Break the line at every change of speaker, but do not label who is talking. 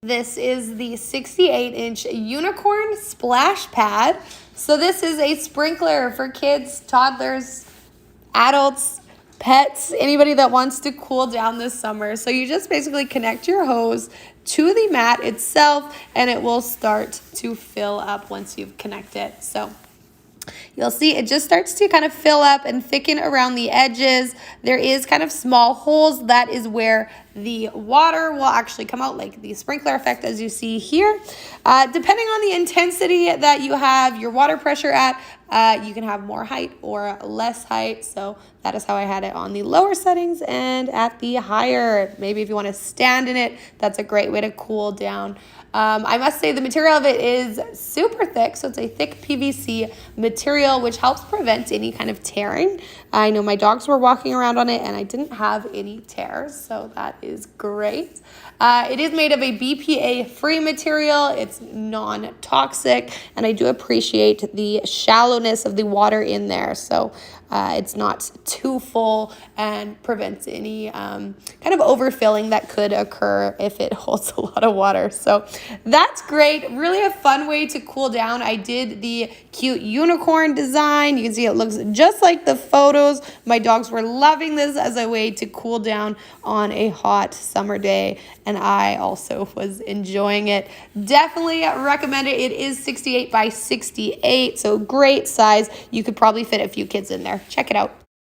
This is the 68-inch Unicorn Splash Pad. So this is a sprinkler for kids, toddlers, adults, pets, anybody that wants to cool down this summer. So you just basically connect your hose to the mat itself and it will start to fill up once you've connected. So you'll see it just starts to kind of fill up and thicken around the edges. There is kind of small holes. That is where the water will actually come out, like the sprinkler effect as you see here. Depending on the intensity that you have your water pressure at, you can have more height or less height. So that is how I had it on the lower settings, and at the higher, maybe if you want to stand in it, that's a great way to cool down. I must say the material of it is super thick, so it's a thick PVC material, which helps prevent any kind of tearing. I know my dogs were walking around on it and I didn't have any tears, so that is great. It is made of a BPA-free material. It's non-toxic, and I do appreciate the shallowness of the water in there, so it's not too full and prevents any kind of overfilling that could occur if it holds a lot of water. So that's great. Really a fun way to cool down. I did the cute unicorn design. You can see it looks just like the photos. My dogs were loving this as a way to cool down on a hot summer day, and I also was enjoying it. Definitely recommend it. It is 68 by 68, so great size. You could probably fit a few kids in there. Check it out.